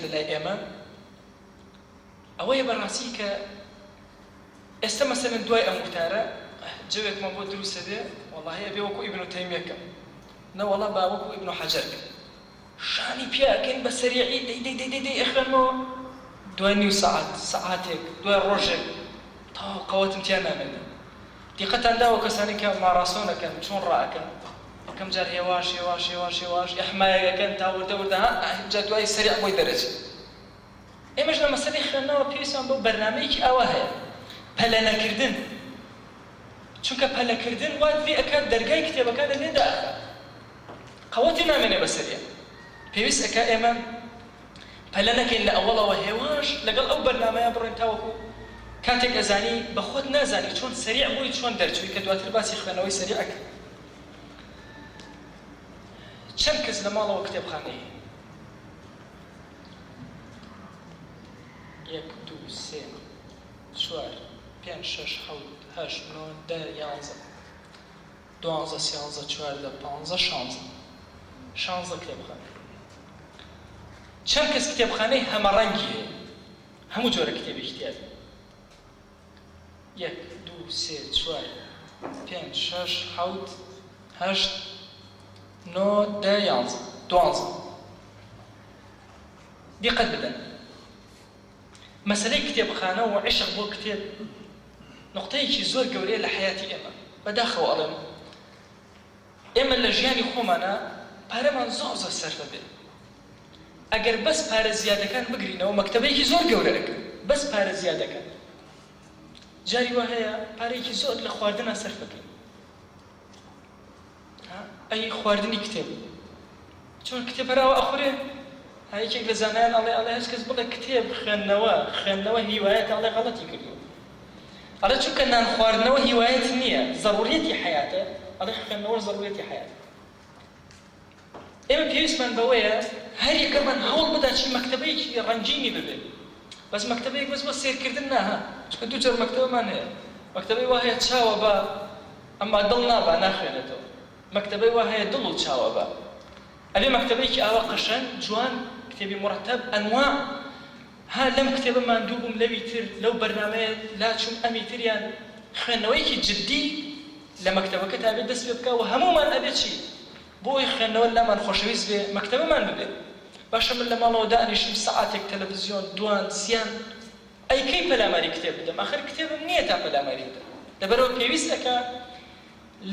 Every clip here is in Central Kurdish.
لەلای ئێمە ئەوەیە بەڕاستی کە ئێستا مەسەلەن دوای ئەم وتارە جەوێکمان بۆ دروستە بێ وەڵاهی ئەبێ وەکو ئیبن تەیمیەکە نەوەڵا با وەکو ئیبن حەجەر شانی پیاکەین بە سەریعی دەی ئەخوێنمەوە دوای نیو سەعاتێک دوای ڕۆژێک تا قەوەتم تیان نامێنێ دیقەتان داوە کەسانی کە ماراسۆنەکەن چۆن ڕائەکەن یەکەم جار هێواش ئەحمایەکەن تا وردە جا دوای سەریع بۆی دەرەچێت ئێمەش لە مەسەلەی خوێندنەوە پێویستمان بۆ بەرنامەیەکی ئەوە هەیە پەلە نەکردن چونکە پەلەکردن وات لێ ئەکات دەرگای کتێبەکان لە لێدا ئەخات قەوەتی نامێنێ بە سەریع پێویست ئەکا ئێمە پەلە نەکەین لە ئەوڵەوە هێواش لەگەڵ ئەو بەرنامەیە بڕێن تاوەکو کاتێک ئەزانی بە خۆت نازانی چۆن سەریع بووی چۆن دەرچووی کە دواتر باسی خوێنەوەی سەریعەکە چەند کەس لە ماڵەوە کتێبخانەیە 1 2 3 4 5 6 7 8 9 10 11 12 13 14 15 16 کتێبخانە چەند کەس کتێبخانەی هەمەڕەنگی هەیە هەموو جۆرە کتێبێکی تیاە 1 2 3 4 5 6 7 8 9 10 11 12 دیقەت بدەن مەسەلەی کتێبخانە و عشق بۆ کتێب نقطەیەکی زۆر گەورەیە لە حیاتی ئێمە بەداخەوە ئەڵێم ئێمە لە ژیانی خۆمانە پارەمان زۆر سەرفە بێت ئەگەر بەس پارە زیادەکان بگرینەوە مەکتەبەیەکی زۆر گەورە دەکەن بەس پارە زیادەکان جاری وە هەیە پارەیەکی زۆر لە خواردنە سەرف بکەین ئەی خواردنی کتێب چۆن کتێب هەراوە ئەخورێ هەیەکێک لە زانایان ئەڵێ هەچ کەس بڵێ کتێب خوێندنەوە هیوایەت ئەڵێ غەڵەتی کردووە ئەڵێ چونکە نان خواردنەوە هیوایەت نییە ضەڕوریەتی حیاتە ئەڵێ خوێندنەوە ضەڕوریەتی حیاتە ئێمە پێویستمان بەوەیە هەر یەکەمان هەوڵ بدا چی مەکتەبەیەکی ڕەنجینی ببێت بەس مەکتەبەیەک بەس بۆ سێرکردن ناها چونکە دوو جۆر مەکتەبەمان هەیە مەکتەبەی وا هەیە چاوە بە ئەمما دڵ نابا ناخوێنێتەوە مەکتەبەی وا هەیە دڵ و چاوە بە ئەبێ مەکتەبەیەکی ئاوا قەشەنگ جوان کتێبی مڕەتەب ئەنواع ها لەم کتێبە ماندوو بووم لەوی تر لەو بەرنامەیە لاچووم ئەمی تریان خوێندنەوەیەکی جددی لە مەکتەبەکە تا بێت دەست پێ بکە و هەموومان ئەبێت چی بۆی خوێندنەوە لامان خۆشەویست بێ مەکتەبەمان ببێت باشە من لە ماڵەوە دانیشم سەعاتێک تەلەڤیزیۆن دوان سیان ئەی کەی پەلاماری کتێب بدەم ئاخر کتێبم نییە تا پەلاماری بدەم لەبەرەوە پێویست ئەکا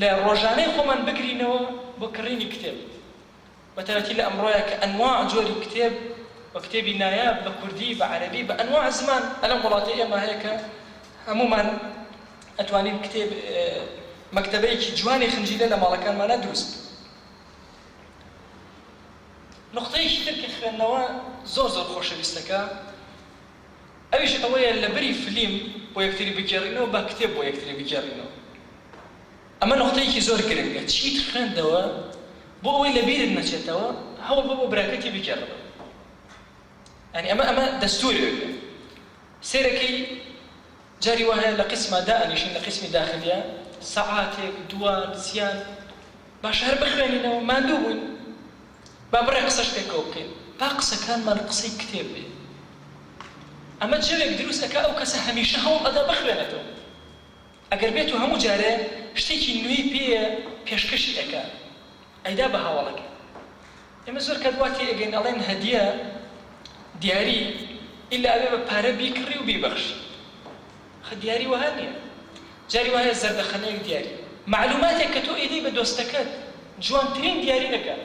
لە ڕۆژانەی خۆمان بگرینەوە بۆ کڕینی کتێب بەتایبەتی لە ئەمڕۆیە کە ئەنواع جۆری کتێب بە کتێبی نایاب بە کوردی بە عەرەبی بە ئەنواع زمان ئەلەم وڵاتی ئێمە هەیە کە هەموومان ئەتوانین کتێب مەکتەبەیەکی جوانی خنجیلە لە ماڵەکانمانە دروست نقطەیەکی تر کە خوێندنەوە زۆر خۆشەویستەکە ئەویش ئەوەیە لە بەری فلیم بۆ یەکتری بگێڕینەوە با کتێب بۆ یەکتری بگێڕینەوە ئەمە نقطەیەکی زۆر گرنگە چیت خوێندەوە بۆ ئەوەی لە بیرت نەچێتەوە هەوڵ بۆ براکەتی بگێڕەوە یعنی ئەمە دەستوورێکە سێرەکەی جاری وهەیە لە قسمە دائنیشن لە قسمی داخلیە سەعاتێک دوان سیان باشە هەر بخوێنینەوە ماندوو بوون با بڕێ قسەش پێکەوە بکەین با قسەکانمان قسەی کتێب بێ ئەمە جێوێک دروست ئەکا ئەو کەسە هەمیشە هەوڵ ئەدا بخوێنێتەوە ئەگەر بێت و هەموو جارێ شتێکی نوێی پێیە پێشکەشی ئەکا ئەیدا بە هەواڵەکە ئێمە زۆر کەدواتی ئەگەین ئەڵێن هەدیە دیاری ئیلا ئەبێ بە پارە بیکڕی و بیبەخشی خە دیاری وەها نییە جاری وایە زەردەخەنەیەک دیاری معلوماتێک کە تۆ ئیدەی بە دۆستەکەت جوانترین دیاری دەکات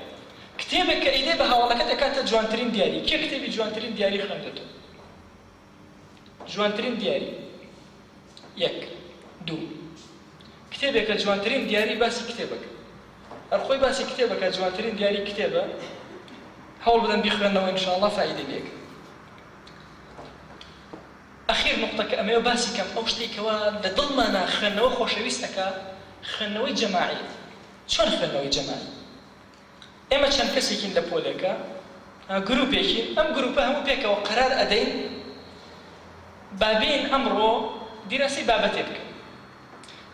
کتێبێک کە ئیدەی بە هەواڵەکەت دەکاتە جوانترین دیاری کێ کتێبی جوانترین دیاری خوێندێتەوە جوانترین دیاری 1 2 کتێبێکە جوانترین دیاری باسی کتێبەکە هەرخۆی باسی کتێبەکە جوانترین دیاری کتێبە هەوڵ بدەن بیخوێنەوە ئینشاءالله فایدەی لێک ئەخیر نقطەکە ئەمەوە باسی کەم ئەو شتێکەوە لە دڵمانە خوێندنەوە خۆشەویستەکە خوێندنەوەی جەماعی چۆن خوێندنەوەی جەماعی ئێمە چەند کەسێکین لە پۆلێکە گروپێکی ئەم گروپە هەموو پێکەوە قەرار ئەدەین بابین ئەمڕۆ دیرەسی بابەتێ بکەین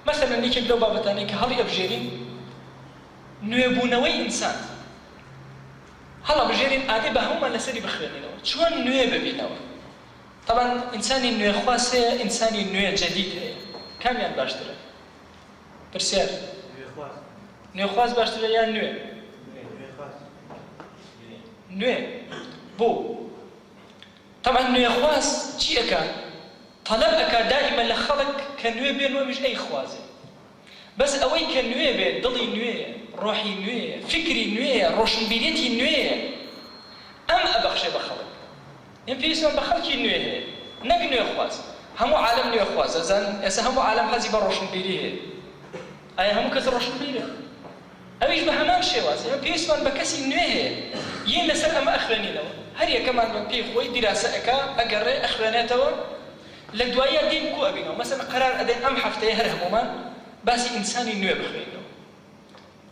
مەسەلەن یەکێک لەو بابەتانەی کە هەڵی ئەبژێرین نوێبوونەوەی ئینسان هەڵە بژێرین ئادێ بە هەمومان لەسەری بخوێنینەوە چۆن نوێ ببینەوە. طبعا ئینسانی نوێخواس هەیە، ئینسانی نوێ جەدید هەیە. کامیان باشترە؟ پرسیار. نوێخواز باشترە یان نوێ؟ نوێ. بۆ؟ طبعا نوێخواز چی ئەکات؟ طەلەب ئەکات دائیمەن لە خەڵک کە نوێ بێن وەمیش ئەیخوازێ. بەس ئەوەی کە نوێ بێت، دڵی نوێیە، ڕۆحی نوێیە، فکری نوێیە، ڕۆشنبیرێتی نوێیە، ئەم ئەبەخشێ بە خەڵک. ئێمە پێویستمان بە خەڵکی نوێ هەیە، نەک نوێخواز. هەموو عالەم نوێخواز. ئەزان ئێستا هەموو عالەم حەزی بە ڕۆشنبیری هەیە. ئایا هەموو کەس ڕۆشنبیرە؟ ئەویش بە هەمان شێواز. ئێمە پێویستمان بە کەسی نوێ هەیە. یەن لەسەر ئەمە ئەخوێنینەوە. هەر یەکەمان بە پێی خۆی دیراسە ئەکا، ئەگەڕێ، ئەخوێنێتەوە، لە دواییە دین کو ئەبینەوە. مەسەڵەن قەرار ئەدەین ئەم هەفتەیە هەر هەموومان باسی ئینسانی نوێ بخوێنەوە.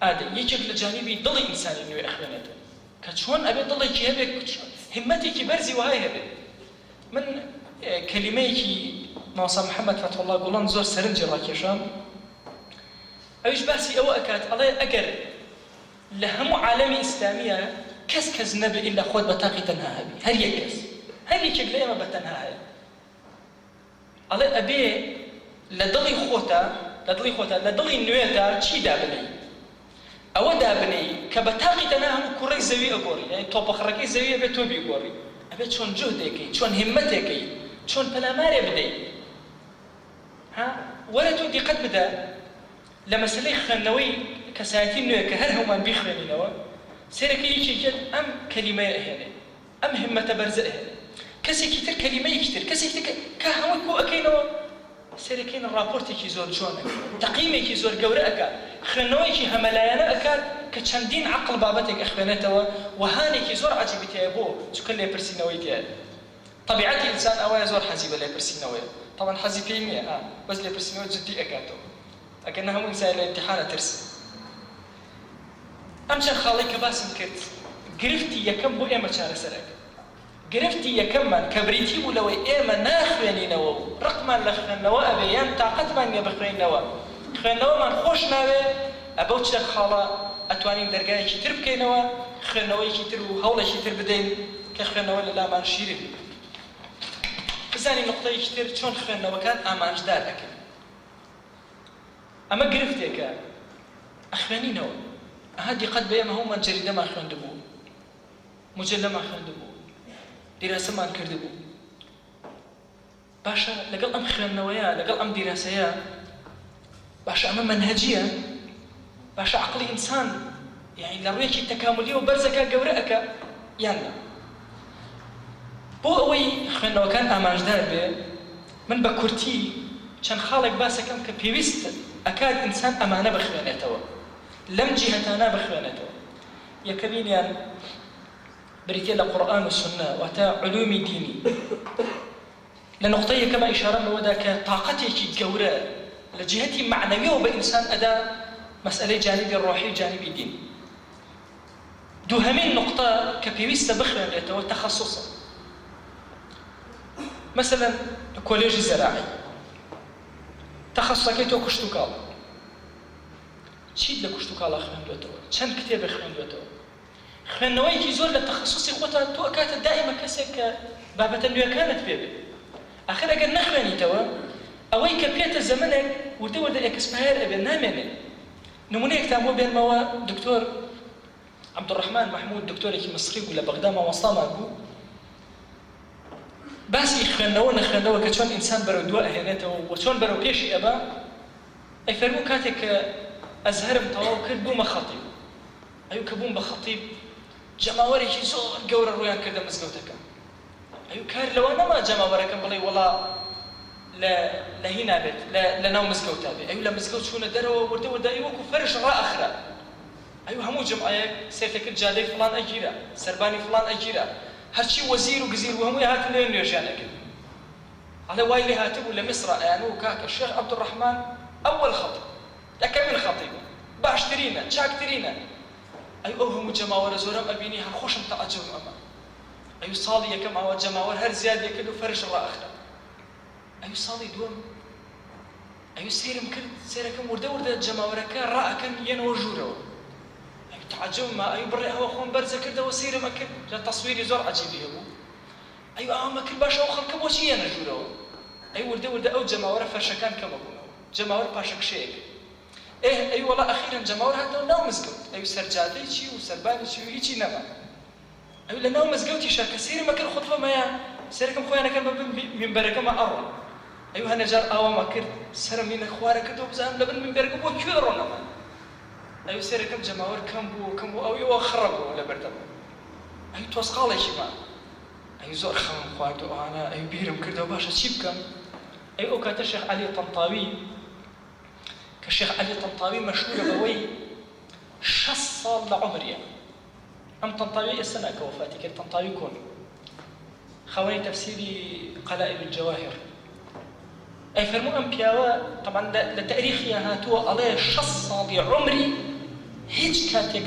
ئادە یەکێک لە جانیبی دڵی ئینسانی نوێ ئەخوێنێتەوە کە چۆن ئەبێت دڵێکی هەبێت، هیمەتێکی بەرزی وهای هەبێت. من کەلیمەیەکی مامۆستا محەممەد فەتحوڵڵا گوڵان زۆر سەرنجی ڕاکێشام. ئەویش باسی ئەوە ئەکات، ئەڵێ ئەگەر لە هەموو عالەمی ئیسلامیە کەس نەبێ ئیلا خۆت بە تاقی تەنها هەبی، هەر یەک کەس، هەر یەکێک لە ئێمە بە تەنها هەیە. ئەڵێ ئەبێ لە دڵی خۆتە، لە دڵی نوێتە چی دابنەی؟ ئەوە دابنەی کە بە تاقی تەنها هەموو کوڕەی زەوی ئەگۆڕی، یعنی تۆپەخڕەکەی زەوی ئەبێت تۆ بیگۆڕی. ئەبێت چۆن جۆدێکەی، چۆن هیمەتێکەی، چۆن پەلامارێ بدەی. وەرە تۆ دیقەت بدە لە مەسەلەی خوێندنەوەی کەسایەتی نوێ کە هەر هەمومان بیخوێنینەوە، سێرەکە یەکێکێت ئەم کەلیمەیە ئەهێنێ، ئەم هیمەتە بەرزە ئەهێنێ. کەسێکی تر کەلیمەیەکی تر، کەسێکی تر کە هەمووی کۆ ئەەکەینەوە، سێرەکەین ڕاپۆرتێکی زۆر جوانە، تەقییمێکی زۆر گەورە ئەکات، خوێندنەوەیکی هەمەلایەنە ئەکات کە چەندین عەقڵ بابەتێک ئەخوێنێتەوە، وهانێکی زۆر عەجیبی تێیە بۆ چونکە لێپرسینەوەی تێیە. طبیعەتی ئینسان ئەوەیە زۆر حەزی بە لێپرسینەوەیە. طبعا حەزی پێی نییە، بەس لێپرسینەوە جددی ئەکاتەوە. ئەگەر هەموو ئینسان لە ئیمتیحانە ترسێ. ئەم چەند خاڵی کە باسم کرد، گرفتی یەکەم بۆ ئێمە چارەسەرەکە. گرفتی یەکەممان کە بریتی بوو لەوەی ئێمە ناخوێنینەوە و ڕقمان لە خوێندنەوە ئەبێ یان تاقەتمان نییە بخوێنینەوە، خوێندنەوەمان خۆش ناوێ، ئەبەو چەند خاڵە ئەتوانین دەرگایەکی تر بکەینەوە، خوێندنەوەیەکی تر و هەوڵێکی تر بدەین کە خوێندنەوە لە لامان شیرین. بزانین نقطەیەکی تر چۆن خوێندنەوەکان ئامانجدار دەکەن. ئەمە گرفتێکە ئەخوێنینەوە. ئەها دیقەت بە ئێمە هەموومان جەریدەمان خوێندبوو، مجەللەمان خوێندبوو، دیراسەمان کردبوو. باشە لەگەڵ ئەم خوێندنەوەیە، لەگەڵ ئەم دیراسەیە، باشە ئەمە منهەجیە، باشە عەقڵی ئینسان یعنی لە ڕوویەکی تەکاملیەوە بەرزەکە گەورە ئەکا یان نا. بۆ ئەوەی خوێندنەوەکان ئامانجدار بێ، من بە کورتی چەند خاڵێک باسەکەم کە پێویست ئەکات ئینسان ئەمانە بخوێنێتەوە، لەم جیهەتانە بخوێنێتەوە. یەکەمینیان بریتێ لە قورئان و سونە، واتە علومی دینی. لە نقطەی یەکەمە ئیشارەم لەوەدا کە تاقەتێکی گەورە لە جیهەتی معنەویەوە بە ئینسان ئەدا مەسئلەی جانبی ڕۆحی و جانبی دین. دووهەمین نقطە کە پێویستە بخوێنرێتەوە تەخەسوسە. مثلا کۆلێژی زەراعی، تەخەسوسەکەی تۆ کوشت و کاڵ، چیت لە کوشت و کاڵا خوێندوێتەوە، چەند کتێبێ خوێندوێتەوە. خوێندنەوەیەکی زۆر لە تەخەسوسی خۆتە تۆ ئەکاتە دائیمە کەسێک کە بابەتە نوێەکانت پێ بێ. ئاخر ئەگەر نەخوێنیتەوە، ئەوەی کە پێتە زەمنێک وردە وردە ئێکسپایر ئەبێ، نامێنێ. نمونەیەکتان بۆ بێنمەوە، دکتۆر عەبدوڕەحمان مەحموود دکتۆرێکی مەسری بوو، لە بەغدا مامۆستامان بوو، باسی خوێندنەوە نەخوێندنەوە کە چۆن ئینسان بەرەو دووە ئەهێنێتەوە و چۆن بەرەو پێشی ئەبا، ئەیفەرموو کاتێک کە ئەزهەرم تەواو کرد بوومە خەتیب. ئەوە کە بووم بە خەتیب، جەماوەرێکی زۆر گەورە ڕوویان کردە مزگەوتەکە. ئەوە کار لەوە نەما جەماوەرەکەم بڵێ وەڵا لە هی نابێت، لە ناو مزگەوتا بێ. ئەوە لە مزگەوت چوونە دەرەوە، وردە وردە وەکو فەرش ڕائەخرا. ئەوە هەموو جەمعەیەک سێرتەکرد جادەی فڵان ئەگیرە، سەربانی فڵان ئەگیرە، هەرچی وەزیر و گزیر و هەمووی هاتن لێ نوێژیانەکرد. ئەڵێ وای لێ هاتبوو لە میسرە ئەیانوو کاکە شێخ عەبدوڕەحمان ئەوەل خەتیب، یەکەمین خەتیب، باشترینە، چاکترینە. ئەو هەموو جەماوەرە زۆرم ئەبینی هەر خۆشم تەعەجەبم ئەمە. ئەو ساڵی یەکەم ئەوە جەماوەر هەر زیاد کرد و فەرش ڕائەخرا. ئەو ساڵی دووەم ئەو سیرم کرد، سیرەکەم وردە وردە جەماوەرەکە ڕائەکەن یەنەوە ژوورەوە. ئەو تەعەجەبم ئەو بڕێ ئەوە خۆم بەرزە کردەوە سیرم ئەکرد، لە تەسویری زۆر عەجیبی هەبوو. أيوة ما كل باش أو خلك بوشي أنا جورو أي ورده أو جماورة فرشكان كم أبونه جماورة باشك شيء أي والله أخيرا جماورة هذا ناو مسجد أي سرجادي شيء وسرباني شيء هيجي نما أي لناو مسجد تشارك سير ما كل خطوة ما يا سيركم خويا أنا كان من بركة ما أروى أيوة أنا جار أوا ما كرت سر من إخوارك كتب زام لبن من بركة بو كيرو نما أيوة سيركم جماورة كم بو أو يوخربوا ولا برتبوا أيوة توسقال شيء ما أي زور خم خواتو أنا أي بيرم كردو باشا شيبكم أي أوكات الشيخ علي طنطاوي كالشيخ علي طنطاوي مشهور بوي شص صال لعمري أم طنطاوي السنة كوفاتي كي طنطاوي كون خواني تفسيري قلائد الجواهر أي فرمو أم بياوا طبعا لتاريخي هاتوا عليه شص صال عمري هيج كاتيك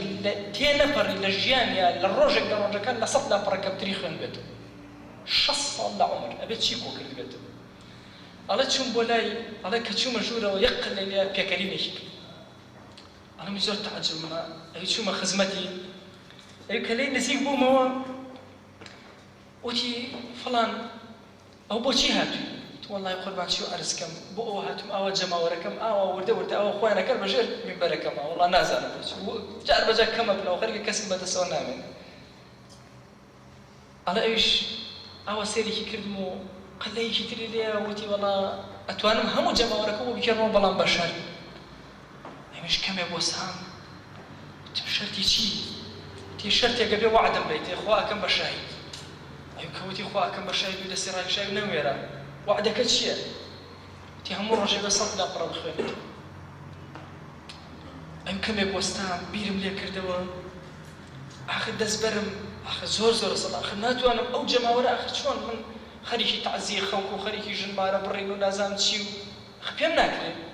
تينفر للجيانيا للروجك كان لصد لا بركب تاريخ بيتو شص الله عمر أبيت شيكو كرد بيتو على تشوم بولاي على كتشوم جورا ويقل لي بيكالينيش أنا مجرد تعجب منا أي تشوم خدمتي أي كلين نسيق بو موا وتي فلان أو بوشي هاتو والله يقول بعد شو أرزكم بو هاتم أو جماوركم أو ورده أو أخوانا كل بجر من بركم والله نازل جار بجا كم ابن أو خارج كسب بتسونا من على إيش أو سيري كردمو قال لي كتير ليه وتي والله أتوانم هم جماوركم وبيكرموا بلان بشر مش كم يبغى سام تشرتي شيء تشرتي قبل وعد بيتي أخوة كم بشاهد أيوة كوتي أخوة كم بشاهد وده سراي شايف نويرة وعدك الشيء تهم الرجال صد لا قرب خير أيوة كم يبغى سام بيرم ليه كردوا أخذ دزبرم أخذ زور صلاة أخذ ناتو أنا أو جماورة أخذ شلون من خريجي تعزيه خوكو خريجي جنبارة برينو نازام تشيو خبيم ناكله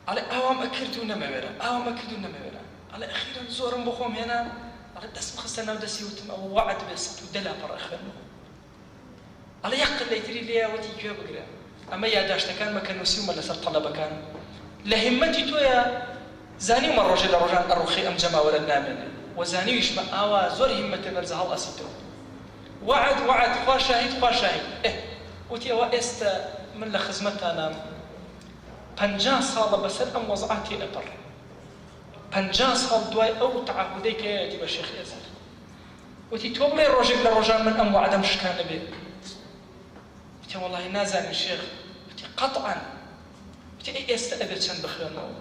على أوام أكردو نمبرة على أخيرا زورم بخوم هنا على دس مخسنا ودس يوتم أو وعد بس ودلا برأخنا على يقل اللي تري ليه وتي جوا بقرا أما يا داش كان ما كان نسيم ولا صار طلبة كان لهمتي تويا زاني ومر رجل الرخي أم جماورة نامنة وزاني يشبع أوا زور همة برزها الله أسيتو وعد خوا شاهد وتي وإست من لخزمتها نام 50 ساڵە بەسەر ئەم وەزعاتی ئەپەڕ 50 ساڵ دوای ئەو تعهودەی کە هەیەی بە شێخ ئێزار وتی تۆ بڵێ ڕۆژێک لە ڕۆژان من ئەم وعدەم شکانە بێ وتی وەڵاهی نازانم شێخ وتی قەطعاً وتی ئەی ئێستا ئەبێت چەند بخوێنەوە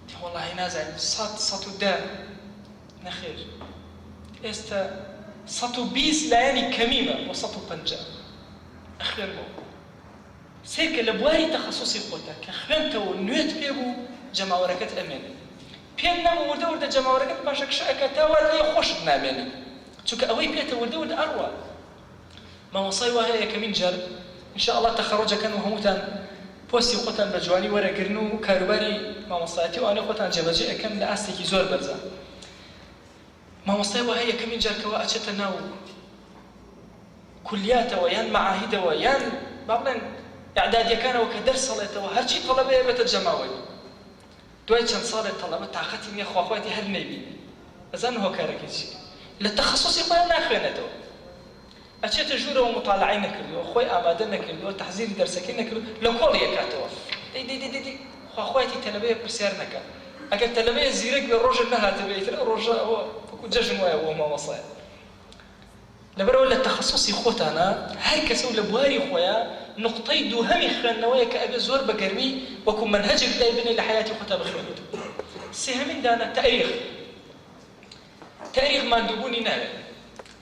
وتی وەڵاهی نازانم 110 نەخێر ئێستا 120 لایەنی کەمیمە بۆ 150 ئەخوێنمەوە سيرك لبواري تخصصي خوتا كخوانتو نويت بيبو جماوركت أمانة بيان نامو ورده جماوركت باشك شاكتا ولا خوش نامانة چونك أوي بيتا ورده أروى ما وصاي وهي كمين جار إن شاء الله تخرج كانوا هموتان بوستي خوتان بجواني ورا كرنو كاروباري ما وصايتي وأنا خوتان جبجي أكم لأستيكي زور برزا ما وصاي وهي كمين جار كوا أشتا ناو كليات ويان معاهد ويان بابلن إعدادي كانوا كدرس صلاته وهرشي طلبة بتجمعوا دوي كان صلاة طلبة تعختي مية خواتي هل نبي أزن هو كاركيشي للتخصص يخوي ما خيانته أشياء تجورة ومطالعين كله خوي أبدا كله تحذير درسك كله لو كل يكاتوا دي خواتي تلبية برسيرنا كان أكيد تلبية زيرك بالرجل نها تبيت الرجل هو كوجج مويه وما وصل لبرو للتخصص خوتنا هاي كسول لبواري خويا نقطي دوهمي خلنوية كأبي زور بقرمي وكم منهجك دايبني لحياتي خوتا بخيانته سهمين دانا تاريخ ما ندبوني نال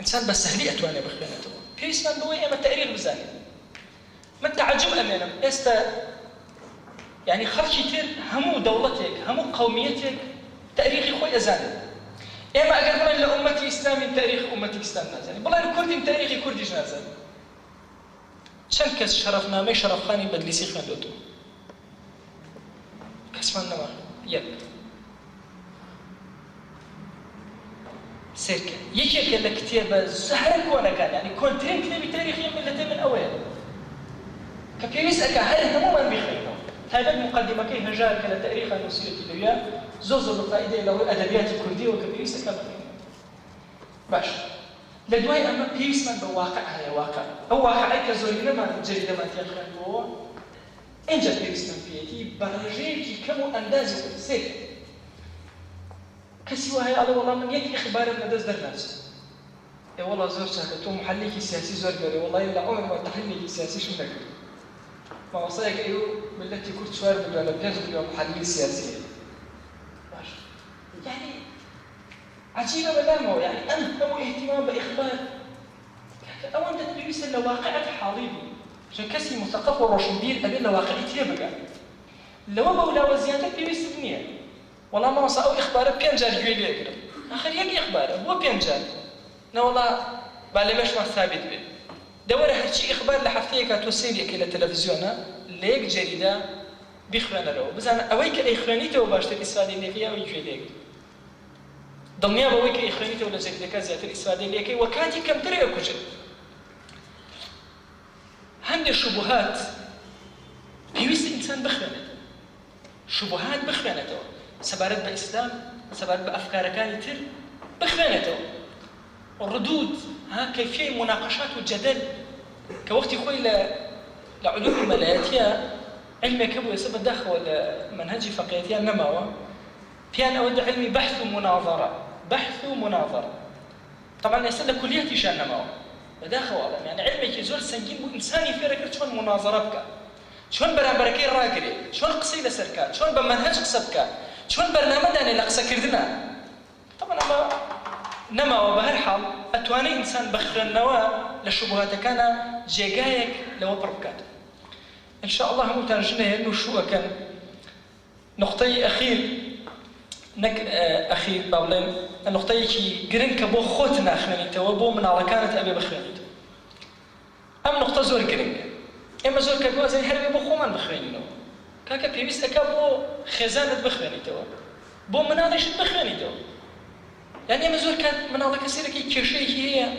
إنسان بس سهلي أتواني بخيانته بيس من بوي أما تاريخ بزاني ما تعجب أمانم يعني خرشي تير همو دولتك همو قوميتك تاريخي خوي أزاني إما أقربنا لأمتي إسلامي تاريخ أمتي إسلام نازاني بالله الكردي تاريخي كردي نازاني چند کس شرفنامه شرفخانی بدلیسی خوندوتو کس من نما یک سيرك يجي كلا كتاب زهر كونا كان يعني كونتين كتابي تاريخي ملتين من أول كبيريس أكا هل همو من بيخينه هذا المقدمة كي هجار كلا تاريخ النسية الدنيا زوزو القائدة إلى أدبيات الكردية وكبيريس أكا بخينه باش لدواي أما بيس من بواقع هي واقع أو واقع أي كزوري لما جريدة ما تيخلن بوا إنجا بيس من فيتي برجيكي كم أندازي سير كسي وهي الله والله من يك إخبار النداز درناس إيه والله زور شاكتو محليكي سياسي زور قالي والله إلا عمر ما تحليكي سياسي شو نقول ما وصايك أيو بالتي كنت شوار بقول بياز بقول محلي سياسي باش يعني عجيبة بلامه يعني أنت هو اهتمام بإخبار أو أنت تبيس الواقع حاضيبي عشان كسي مثقف ورشدين أبين الواقع تيبقى لو بولا وزيادة بيس الدنيا والله ما وصا أو إخبار بينجار جويل يقرب آخر يك إخبار هو بينجار لا والله بالمش ما ثابت به دور هالشيء إخبار لحفتي كتوسيلي كلا تلفزيونا ليك جريدة بيخرنا له بزعم أويك إخرانيته وباشتري إسرائيل اللي فيها ويجويلك ضمنيا بويك إخرانيته ولا جريدة زيادة الإسرائيل اللي كي وكاتي كم ترى أكوجد هندي شبهات بيويس إنسان بخرنته شبهات بخرنته سبارت بإسلام سبارت بأفكار كان يتر بخرنته الردود كيفية مناقشات والجدل كوقت خوي لعلوم الملاياتية علمي كبو يسبب داخل منهجي فقياتية نماوة بيان أود علمي بحث ومناظرة طبعا يسأل كلياتي شان نماوة بداخل والله يعني علمي كيزور سنجين بو إنساني في ركرت شون مناظرة بك شون برامبركي راقري شون قصيدة سركات شون بمنهج قصبك شون برنامج داني لقصة كردنا طبعا أما نما وبهالحال أتواني إنسان بخر النواة للشبهات كان جيجايك لو بربكات إن شاء الله هم تنجنه إنه شو كان نقطة أخير بابلين النقطة كي جرين كبو خوتنا خلني توبو من على كانت أبي بخرني أم نقطة زور جرين إما زور كبو زين هربي بخو من بخرني نو كاكا بيبيس أكابو خزانة بخرني تو بو مناضيش بخرني تو يعني مزور كان من الله كثير كي شيء هي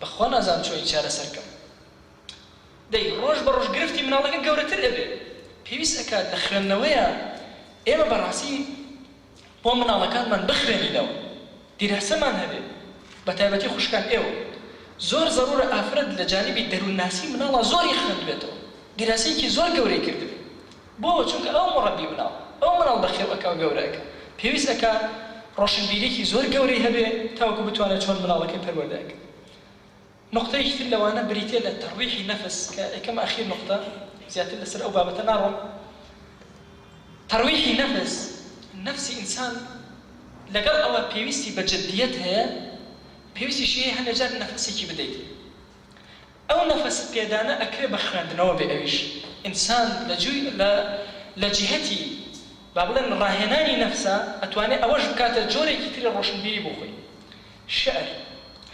بخوانا زان شوي إشارة سركم داي روج بروج قرفتي من الله كان قورة الأبي بيبيس أكاد دخلنا ويا إما براسي بو من الله كان من بخرني لو دير سمان هبي بتابتي خوش كان إيو زور ضرورة أفرد لجانب الدرو الناسي من الله زور يخرج بيته دراسي كي زور قوري كردبي بو چونك أو مربي من الله أو من الله بخير أكا وقورك بيبيس أكاد روشن بيريكي زور قوري هبه تاوكو بتوانا چون من الله كي پروردك نقطة كثير لو أنا بريتي للترويح نفس كما أخير نقطة زيادة الأسر أو بابة نارهم ترويح نفس إنسان لقل أول بيويستي بجديتها بيويستي شيء هنا جار نفسي كي بديت أو نفس بيدانا أكري بخراند نوع بأويش إنسان لجهتي بابلن راهناني نفسه أتواني أوجه بكاته جوري كتير روشن بيري بوخي شعر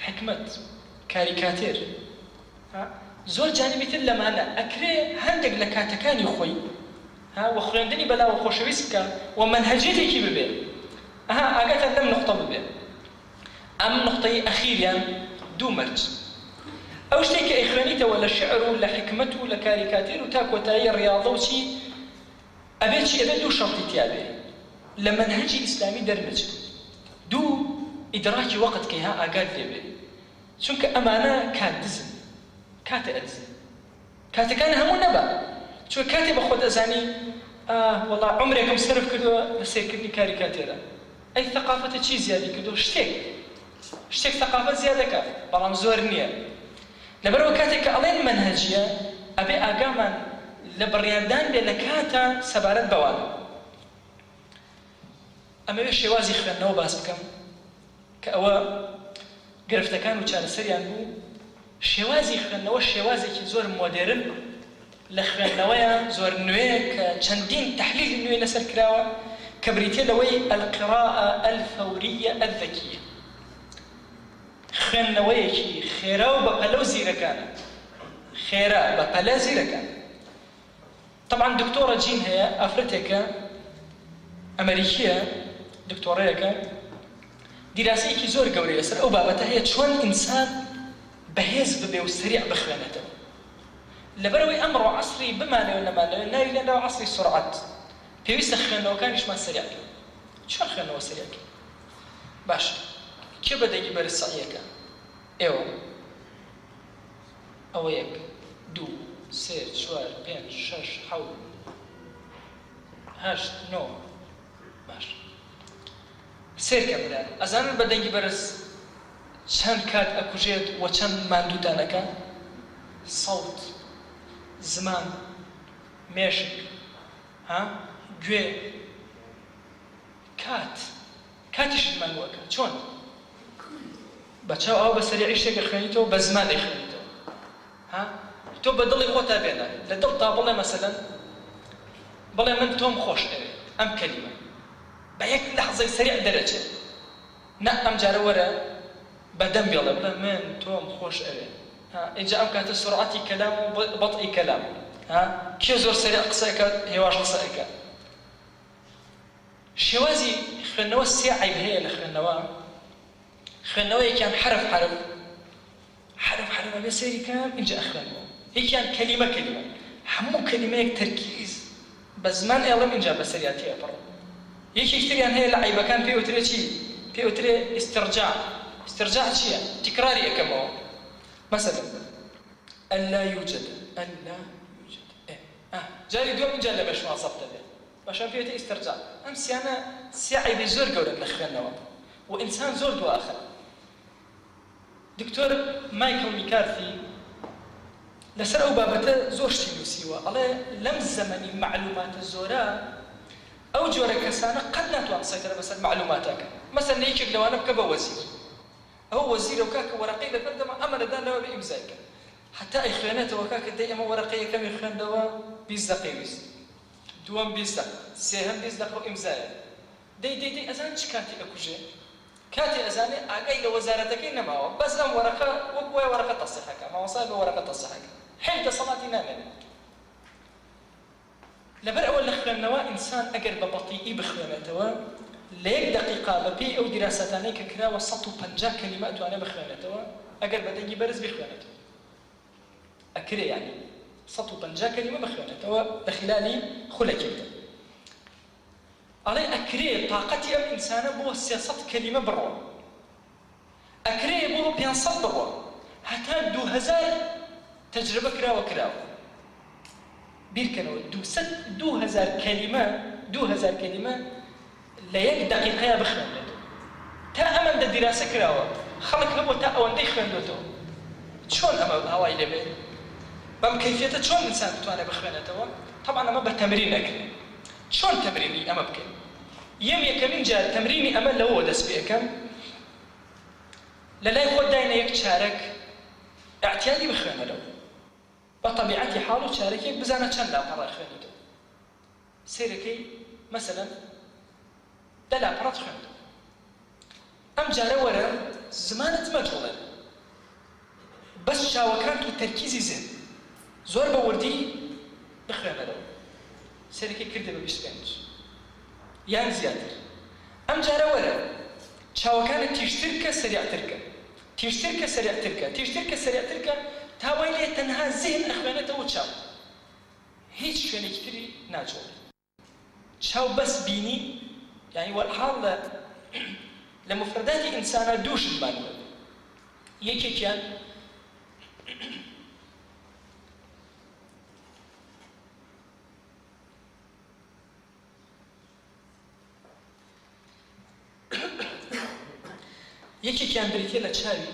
حكمة كاريكاتير زور جانبي تل لما أنا أكري هندق لكاتكاني خوي وخرندني بلا وخوشويسك ومنهجيتي كي ببي أقات لم نقطة ببي أم نقطة أخيرا دو مرج أو شتيك إخرانيته ولا شعر ولا حكمته ولا كاريكاتير وتاك وتاي الرياضة وشي أبيت دو شرطي تيابي لمنهجي إسلامي درمج دو إدراكي وقت كيها أقاد لبي شونك أمانة كات أدزن كات كان همو نبا شو كاتب أخوة أزاني والله عمري كم صرف كدو بصير كدني كاريكاتيرا أي ثقافة شي زيادة كدو شتيك ثقافة زيادة كاف بلام زور نية لبرو كاتك ألين منهجية أبي أقامان لبرياندان لكاتا سبارت بوان أما يوش شوازي خوانناو باس بكم كأوا قرفتكان وچار سريان بو شوازي خوانناو الشوازي كي زور مودرن لخوانناويا زور نوية كچندين تحليل نوية نسر كراوة كبريتي لوي القراءة الفورية الذكية خوانناويا كي خيراو بقلو زيركان خيرا بقلا زيركان طبعا دكتورة جين هي أفريقيا أمريكية دكتورة دراسة كي زور قوري يسر أو بابتها هي شون إنسان بهيز ببي وسريع بخوانته لبروي أمر عصري بما لا ما لا لأنه عصري السرعات في يسخن وكان يش ما سريع شو خلنا وسريع باش كيف بدأ يجبر السعية كان ئێوە ئەوە 1 2 3 4 5 6 7 8 9 باش سێرکە برا ئەزانن بە دەنگی بەرز چەند کات ئەکوژێت و چەند ماندوودانەکە سەوت زمان مێشک گوێ کاتیشت ماندووەکە چۆن بەچاو ئەوە بە سەریعی شتێکە خوێنیتەوە بە زمان دەیخوێنیتەوە تۆ بە دڵی خۆتا بێنە لە دڵ تا بڵێ مەسەلەن بڵێ من تۆم خۆش ئەوێ ئەم کەلیمە بە 1 لەحزەی سەریع دەرەچێت نە ئەم جارە وەرە بەدەم بێڵێ بڵێ من تۆم خۆش ئەوێ اینجا ئەم کاتە سرعەتی کەلام و بەطئی کەلام کێ زۆر سەریع قسەکە هێواش قسەکە شێوازی خوێندنەوە 3 عیب هەیە لە خوێندنەوە یەکیان حرف ئەبێ سەیری کەم اینجا ئەخوێنەوە یەکیان کەلیمە هەموو کەلیمەیەک تەرکیز بە زمان ئێڵم اینجا بە سەریعەتی ئەپڕ یەکێک تریان هەیە لە عیبەکان پێوترێ چی؟ پێوترێ استرجاع چییە؟ تکراری ئەەکەمەوە مثلا ئەلا یوجد جاری دوم اینجا لە بەشمان سەب دەبێت باشان پێوتە ئیسترجاع ئەم سیانە 3 عیبی زۆر گەورن لە خوێندنەوە و ئینسان زۆر دواخە دکتۆر مایکل میکارتی لەسەر ئەو بابەتە زۆر شتی نووسیوە ئەڵێ لەم زەمەنی معلوماتە زۆرە ئەو جۆرە کەسانە قەت ناتوان سەیطرە بەسەر معلوماتەکە مەسەڵەن یەکێک لەوانە بکە بە وەزیر ئەو وەزیرە و کاکە وەرەقەی لەبەردەما ئەمە لەدانەوە بە ئیمزایکە حتا ئەیخوێنێتەوە کاکە دەی ئەمە وەرەقەی یەکەمی خوێندەوە 20 دقەی ویست دووەم 20 دقە سێهەم 20 دقە و ئیمزایە دەی ئەزان چ کاتی ئەکوژێ کاتی ئەزانێ ئاگای لە وەزارەتەکەی نەماوە بەس ئەم وەرەقە وەک وایە وەرەقە تەسیحەکە ماوەسای بە وەرەقە تەسیحەکە حیل دەسەڵاتی نامێنێت لەبەر ئەوە لە خوێندنەوە ئینسان ئەگەر بە بەطیئی بخوێنێتەوە لە 1 دقیقا بەپێی ئەو دیراسەتانەی کە کراوە 150 کەلیمە ئەتوانێ بخوێنێتەوە ئەگەر بە دەنگی بەرز بخوێنێتەوە ئەکرێ یعنی 150 کەلیمە بخوێنێتەوە لە خلالی خولەکێکدا ئەڵێ ئەکرێ تااقەتی ئەم ئینسانە بۆ 300 کەلیمە بڕۆ ئەکرێ بۆ 500 بڕۆ هەتا 2000 تەجربە کراوە بیرکەنەوە 2000 کەلیمە لە 1 دقیقەیە بخوێنێتەوە تا ئەمەندە دیراسە کراوە خەڵک هەبوو تا ئەوەندەی خوێندێتەوە چۆن ئەمە هاوای لەبێت بەم کەیفیەتە چۆن ئینسان بتوانێت بخوێنێتەوە طبعا ئەمە بە تەمرین ئەکرێت چۆن تەمرینی ئەمە بکەین یەکەمین جار تەمرینی ئەمە لەوە دەست پێ ئەەکەم لە لای خۆت داینە 1 چارەک ئاعتیادی بخوێنەرەوە بە طەبیعەتی حاڵ و چارەکێک بزانە چەند لاپەڕە خوێنیتەوە سێرەکەی مەسەلەن 10 لاپەڕەت خوێنیتەوە ئەم جارە وەرە زمانت مەجهوڵە بەس چاوەکان و تەرکیزی زێن زۆر بە وردی بخوێنەرەوە سێرەکەی کردە بە 25 یان زیاتر ئەم جارە وەرە چاوەکانت تیشترکە سەریعترکە تاوای لێ تەنها زێن ئەخوێنێتەوە چاو هیچ شوێنێکی تری ناچۆڵێت چاو بەس بینی یعنی وەحاڵ لە مفرداتی ئینسانە دووشت مانوێت یەکێکیان بریتە لە چاوی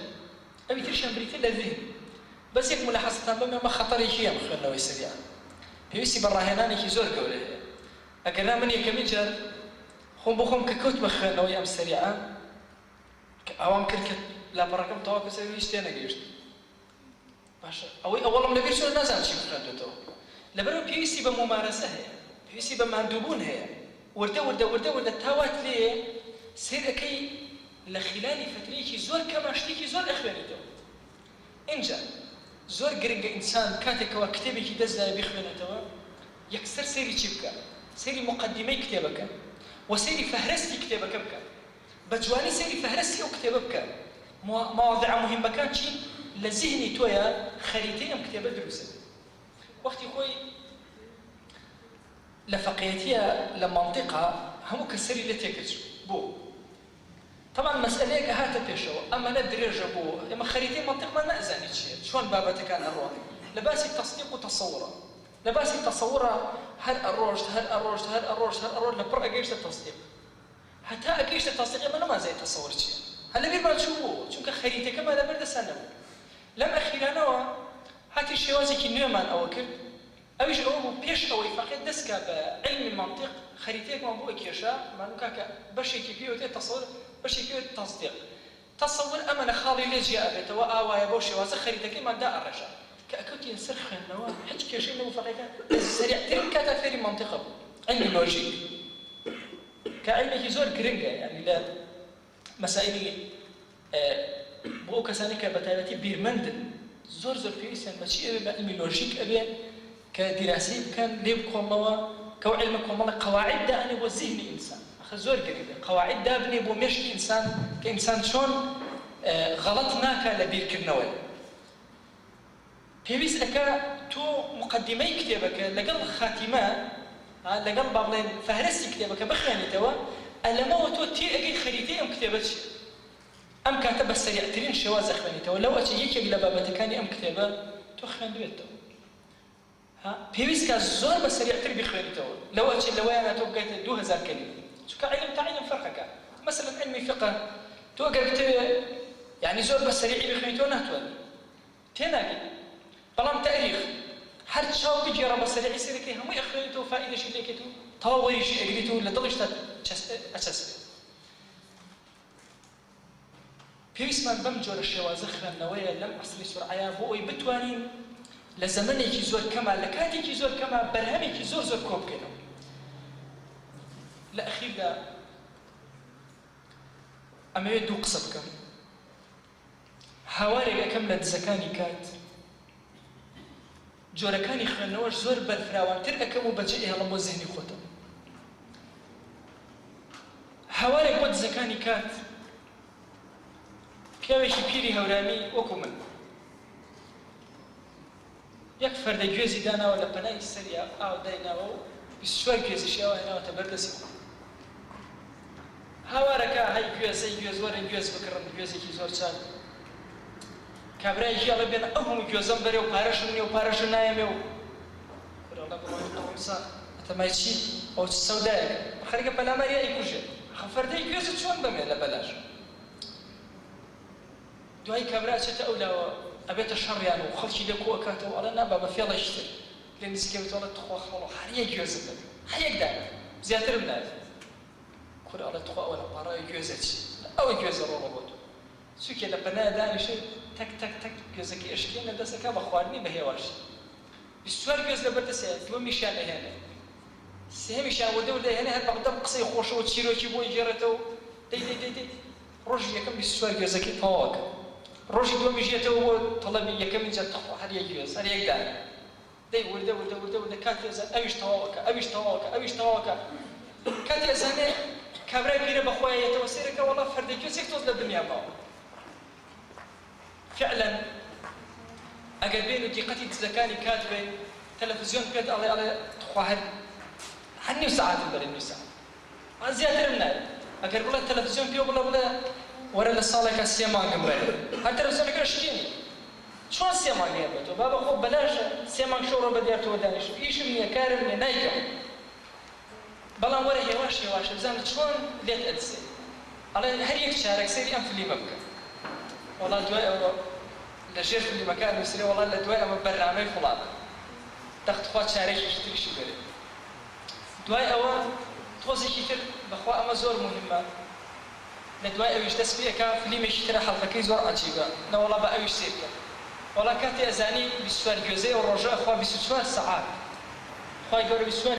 ئەوی ترشیان بریتە لە ذهن بەس یەک ملاحەزەتان بەمە ئەمە خەتەرێکی هەیە خوێندنەوەی سەریعان پێویستی بە ڕاهێنانێکی زۆر گەورە هەیە ئەگەر من یەکەمین جار خۆم بۆ خۆم کە کەوت بە خوێندنەوەی ئەم سەریعان کە ئەوام کرد کە لاپەڕەکەم تەواو کە سەری هیچ تێنەگەیشت باشە ئەوەی ئەوەڵم لەبیر چۆن نازانم چی بخوێندێتەوە لەبەرەوە پێویستی بە ممارەسە هەیە پێویستی بە ماندووبوون هەیە وردە تاوات لێ سیر ئەەکەی لە خلالی فترەیەکی زۆر کەمە شتێکی زۆر ئەخوێنیتەوە اینجا زۆر گرنگە ئینسان کاتێکەوە کتێبێکی دەستدایە بخوێنێتەوە یەکسەر سەیری چی بکە سەیری مقدمەی کتێبەکە و سەیری فەهرەستی کتێبەکە بکە بە جوانی سەیری فەهرەستی ئەو کتێبە بکە مواضع مهمەکان چی لە ذهنی تۆیە خەریتەی ئەم کتێبە دروستە وەختی خۆی لە فەقێتیە لە مەنطقە هەموو کەسەری لە تێکرد بۆ طبعا مسألة هات بيشوا أما ندري جبوا أما خريطة منطق ما نأذن شيء شلون بابته كان الروح لباس التصديق وتصوره لباس التصوره هل الروج لبرأ أجيش التصديق حتى أجيش التصديق ما زي تصور شيء هل بير ما تشوفه شو كخريطة كما لا برد سنة لم أخيرا هاتي الشيء وازي كنيمان أو كل أويش أو بيش أو فقط دسكا بعلم المنطق خريطة ما بو كيشا ما نكاك بشي كيفية وتصور بشي كيفية تصديق تصور أمانة خالي ليجي أبيت وآوا يبوشي وازي خريطة كما دا الرجال كأكوت ينسر خنوا حج كيشي إنه فقط سريع تركة ثاني منطقة علم لوجيك كعلم يزور جرينجا يعني لا مسائل بو كسانك بتاعتي بيرمندن زور في إنسان ماشي علم لوجيك أبي كدراسي كان ليه بقولوا كوعلم قولوا قواعد ده أنا والذهن إنسان أخذ زور جرينجا قواعد ده بني بو مش إنسان كإنسان شون غلطنا كلبير كرنوال بيبيس أكا تو مقدمي كتابك لقل خاتمة لقل بابلين فهرسي كتابك بخياني توا ألما وتو تي أجي خريطي أم كتابتش أم كاتب السريع ترين شواز أخواني توا لو أتيجيك إلى بابتكاني أم كتابة تو خيان دويت توا بيبيس كزور بسريع تري بخياني توا لو أتي لوانا تو قايت 2000 كلمة شو كعلم تعلم فرقك مثلا علمي فقه تو قلت يعني زور بسريع بخياني توا نهتوالي تناقي بلام تاريخ هر شاو بيجي ربا سريع سيركي هم يخليتو فائدة شيء ليكتو طوي شيء أجريتو لدرجة أساس بيس من بمجور الشوازخ النووية لم أصلي سرعة بوي بتوانين لزمن يجي زور كما لكات يجي زور كما برهم يجي زور كوب كده الأخير ده أما يدو قصبكم هوارق أكملت زكاني كات جوركاني خوێندنەوەش زۆر بەرفراوانتر ئەەکەم و بەجێ هەڵم بۆ زێنی خۆتم هاوارێک بۆ دزەکانی کات پیاوێکی پیری هەورامی وەکو من یەک فەردە گوێزی داناوە لە پەنای سەریا ئاو دایناوە و 24 گوێزیشی ئەوە هێناوەتە بەردەسی هاوارەکە هەی گوێزەی گوێز وەرن گوێز بکڕن گوێزێکی زۆر چاک كابراي جيلا بين أهم جوزم بري وبارشني وبارشنا يميو والله بالله إنسان أتمايشي أو السوداء خارج بلا ما يأي كوجة خفردي جوز شون بمي لا بلاش دعاء كابراي شتأولا أبيت الشر يعني وخلشي دكوا أكاتو على نابا ما في الله يشتري لأن زكيت ولا تخوا خلو حريه جوز بمي حريه دار زيادة من هذا كل على تخوا ولا باراي جوزتش أو جوز الرابط سوكي لبنا داني شيء تك جوزكي اشكينا دسكا بخوارني بهيواش بسوار جوز لبردسه دو ميشان هنا سه ميشان ودول هنا هاد بقدر قصي خوشو تشيرو تشيبو يجرتو دي روجي يكم بسوار جوزكي طواق روجي دو ميجيتو طلبي يكم جات حد يجوز هل يقدر دي ورده كاتيزا اويش طواق كاتيزا كابراي بيره بخويا يتوسيرك والله فرد جوزك توصل الدنيا باو فعلا أقربين دقتي تزكاني كاتبة تلفزيون كات على تخواهد حني وساعات البرين وساعات زيادة منا أقرب الله التلفزيون فيه ولا ورا الصالة كسيما قبل هالتلفزيون كرشتيني شو السيما قبل بابا خو بلاش سيما شو ربع ديار توداني شو إيش مني كارم مني نايكم بلا ورا يواش بزاف شلون ليت أدسي على هريك شارك سيري أم في اللي مبكر والله دواء لجير في المكان يسري والله الدواء من برنامج فلان تاخذ خوات شارك يشتري شي غير دواء او توزي كثير بخوا اما زور مهمه الدواء ويش تسبيه كان فيلم يشتري حلقه زور عجيبه لا والله بقى ويش سيرك والله كاتي ازاني بسوار جوزي والرجاء اخوا بسوار ساعات اخوا يقولوا بسوار